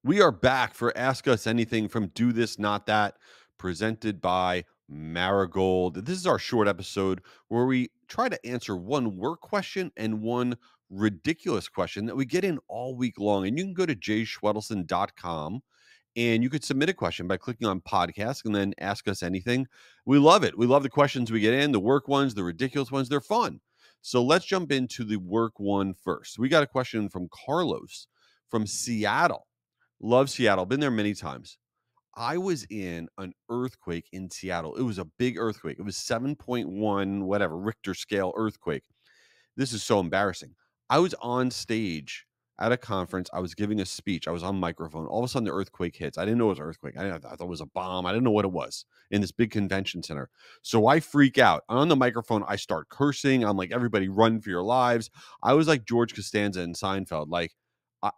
We are back for Ask Us Anything from Do This, Not That, presented by Marigold. This is our short episode where we try to answer one work question and one ridiculous question that we get in all week long. And you can go to jayschwedelson.com and you could submit a question by clicking on podcast and then ask us anything. We love it. We love the questions we get in, the work ones, the ridiculous ones. They're fun. So let's jump into the work one first. We got a question from Carlos from Seattle. Love Seattle. Been there many times. I was in an earthquake in Seattle. It was a big earthquake. It was 7.1, whatever, Richter scale earthquake. This is so embarrassing. I was on stage at a conference. I was giving a speech. I was on microphone. All of a sudden, the earthquake hits. I didn't know it was an earthquake. I thought it was a bomb. I didn't know what it was in this big convention center. So I freak out. On the microphone, I start cursing. I'm like, everybody run for your lives. I was like George Costanza in Seinfeld. Like,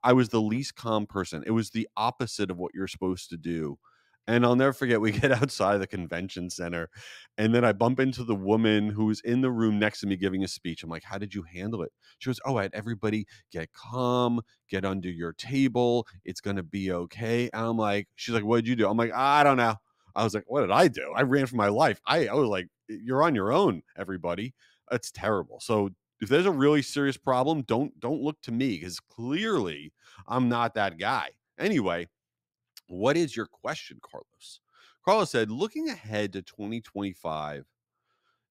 I was the least calm person. It was the opposite of what you're supposed to do. And I'll never forget, we get outside of the convention center, and then I bump into the woman who was in the room next to me giving a speech. I'm like, how did you handle it? She goes, oh, I had everybody get calm, get under your table. It's going to be okay. And I'm like, she's like, what did you do? I'm like, I don't know. I was like, what did I do? I ran for my life. I was like, you're on your own, everybody. That's terrible. So if there's a really serious problem, don't look to me, because clearly I'm not that guy. Anyway, what is your question, Carlos? Carlos said, looking ahead to 2025,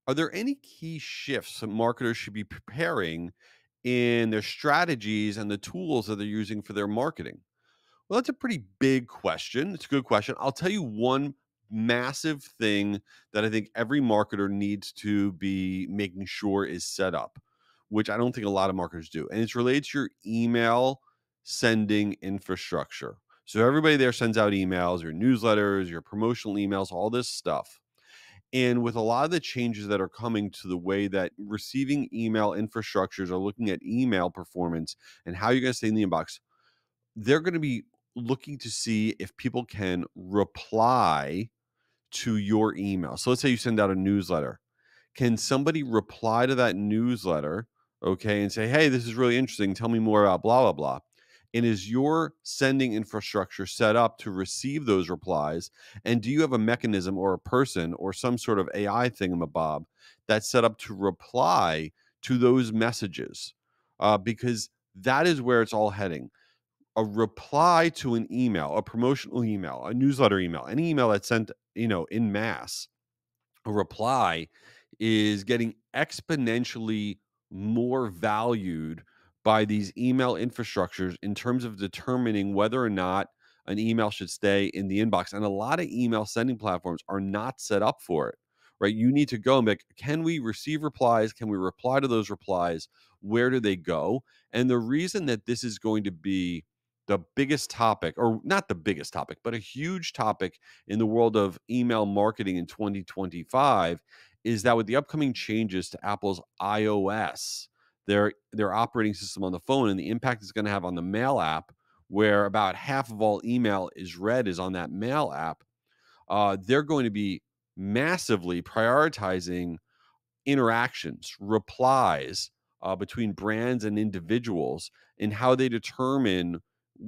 are there any key shifts that marketers should be preparing in their strategies and the tools that they're using for their marketing? Well, that's a pretty big question. It's a good question. I'll tell you one massive thing that I think every marketer needs to be making sure is set up, which I don't think a lot of marketers do. And it's related to your email sending infrastructure. So everybody there sends out emails, your newsletters, your promotional emails, all this stuff. And with a lot of the changes that are coming to the way that receiving email infrastructures are looking at email performance and how you're going to stay in the inbox, they're going to be looking to see if people can reply to your email. So let's say you send out a newsletter. Can somebody reply to that newsletter, okay, and say, hey, this is really interesting. Tell me more about blah, blah, blah. And is your sending infrastructure set up to receive those replies? And do you have a mechanism or a person or some sort of AI thingamabob that's set up to reply to those messages? Because that is where it's all heading. A reply to an email, a promotional email, a newsletter email, any email that's sent, in mass, a reply is getting exponentially more valued by these email infrastructures in terms of determining whether or not an email should stay in the inbox. And a lot of email sending platforms are not set up for it, right? You need to go and be like, can we receive replies? Can we reply to those replies? Where do they go? And the reason that this is going to be the biggest topic, or not the biggest topic, but a huge topic in the world of email marketing in 2025, is that with the upcoming changes to Apple's iOS, their operating system on the phone, and the impact it's going to have on the Mail app, where about half of all email is read is on that Mail app, they're going to be massively prioritizing interactions, replies between brands and individuals, and how they determine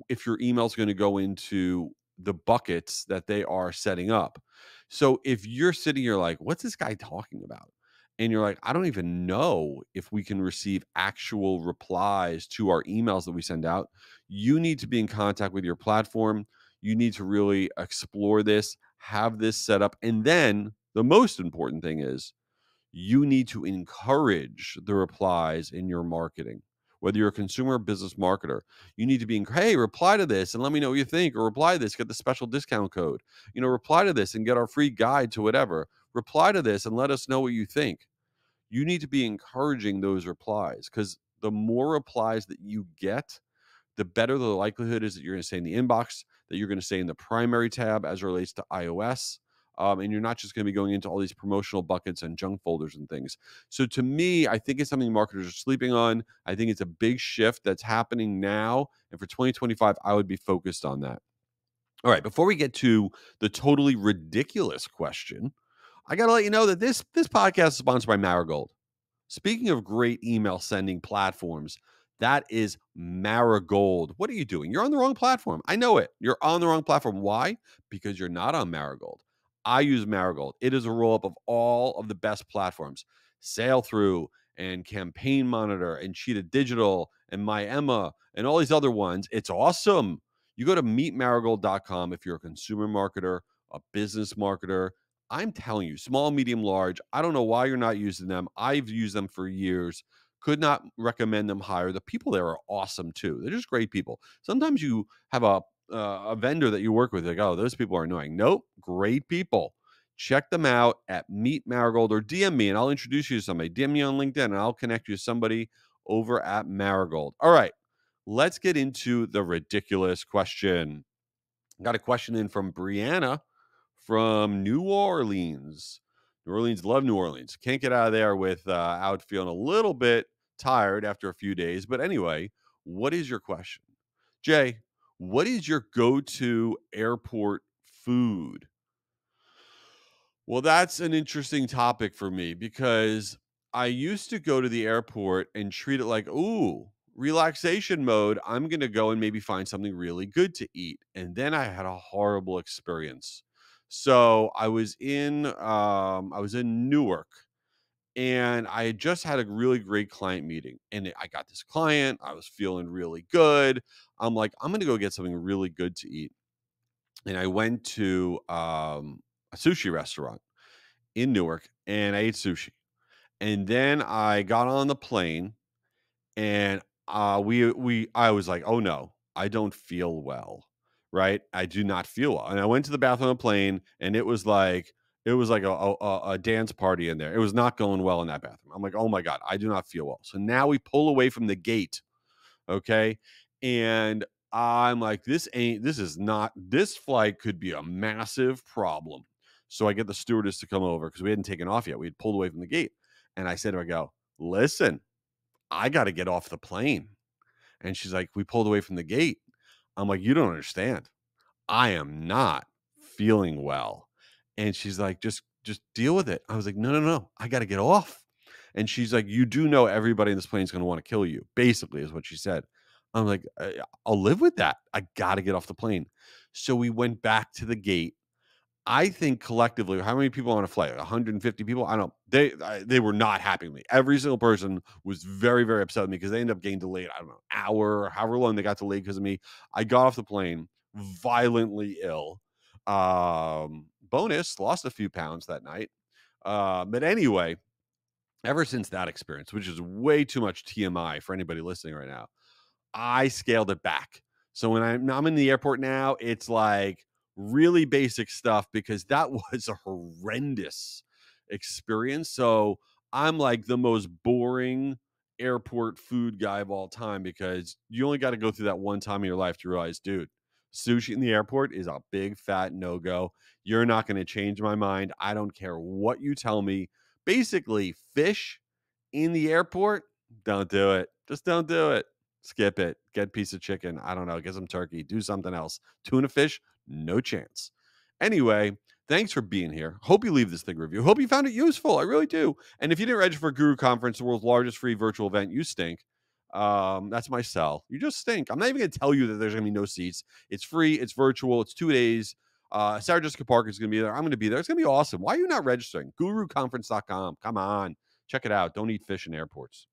if your email is going to go into the buckets that they are setting up. So if you're sitting here like, what's this guy talking about? And you're like, I don't even know if we can receive actual replies to our emails that we send out. You need to be in contact with your platform. You need to really explore this, have this set up. And then the most important thing is you need to encourage the replies in your marketing. Whether you're a consumer or business marketer, you need to be, hey, reply to this and let me know what you think, or reply to this, get the special discount code, reply to this and get our free guide to whatever, reply to this and let us know what you think. You need to be encouraging those replies, because the more replies that you get, the better the likelihood is that you're going to stay in the inbox, that you're going to stay in the primary tab as it relates to iOS. And you're not just going to be going into all these promotional buckets and junk folders and things. So to me, I think it's something marketers are sleeping on. I think it's a big shift that's happening now. And for 2025, I would be focused on that. All right, before we get to the totally ridiculous question, I got to let you know that this podcast is sponsored by Marigold. Speaking of great email sending platforms, That is Marigold. What are you doing? You're on the wrong platform. I know it. You're on the wrong platform. Why? Because you're not on Marigold. I use Marigold. It is a roll up of all of the best platforms. Sail Through and Campaign Monitor and Cheetah Digital and My Emma and all these other ones. It's awesome. You go to meetmarigold.com if you're a consumer marketer, a business marketer. I'm telling you, small, medium, large. I don't know why you're not using them. I've used them for years. Could not recommend them higher. The people there are awesome too. They're just great people. Sometimes you have a vendor that you work with, like, oh, those people are annoying. Nope, great people. Check them out at Meet Marigold or DM me and I'll introduce you to somebody. DM me on LinkedIn and I'll connect you to somebody over at Marigold. All right, let's get into the ridiculous question. Got a question in from Brianna from New Orleans. New Orleans, love New Orleans. Can't get out of there without feeling a little bit tired after a few days. But anyway, what is your question? Jay, what is your go-to airport food? Well, that's an interesting topic for me because I used to go to the airport and treat it like, ooh, relaxation mode. I'm going to go and maybe find something really good to eat. And then I had a horrible experience. So I was in Newark and I had just had a really great client meeting. And I got this client. I was feeling really good. I'm like, I'm going to go get something really good to eat. And I went to a sushi restaurant in Newark and I ate sushi. And then I got on the plane and I was like, "Oh no, I don't feel well." Right? I do not feel well. And I went to the bathroom on the plane and it was like a dance party in there. It was not going well in that bathroom. I'm like, "Oh my god, I do not feel well." So now we pull away from the gate, okay? And I'm like, this flight could be a massive problem. So I get the stewardess to come over because we hadn't taken off yet. We had pulled away from the gate. And I said to her, I go, listen, I got to get off the plane. And she's like, we pulled away from the gate. I'm like, you don't understand. I am not feeling well. And she's like, just deal with it. I was like, no, no, no. I got to get off. And she's like, you do know everybody in this plane is going to want to kill you, basically, is what she said. I'm like, I'll live with that. I got to get off the plane. So we went back to the gate. I think collectively, how many people on a flight? 150 people? I don't. They were not happy with me. Every single person was very, very upset with me because they ended up getting delayed. I don't know, hour, or however long they got delayed because of me. I got off the plane violently ill. Bonus, lost a few pounds that night. But anyway, ever since that experience, which is way too much TMI for anybody listening right now, I scaled it back. So when I'm in the airport now, it's like really basic stuff because that was a horrendous experience. So I'm like the most boring airport food guy of all time because you only got to go through that one time in your life to realize, dude, sushi in the airport is a big fat no-go. You're not going to change my mind. I don't care what you tell me. Basically, fish in the airport, don't do it. Just don't do it. Skip it. Get a piece of chicken. I don't know. Get some turkey. Do something else. Tuna fish, no chance. Anyway, thanks for being here. Hope you leave this thing review. Hope you found it useful. I really do. And if you didn't register for Guru Conference, the world's largest free virtual event, you stink. That's my cell. You just stink. I'm not even going to tell you that there's going to be no seats. It's free. It's virtual. It's 2 days. Sarah Jessica Parker is going to be there. I'm going to be there. It's going to be awesome. Why are you not registering? GuruConference.com. Come on. Check it out. Don't eat fish in airports.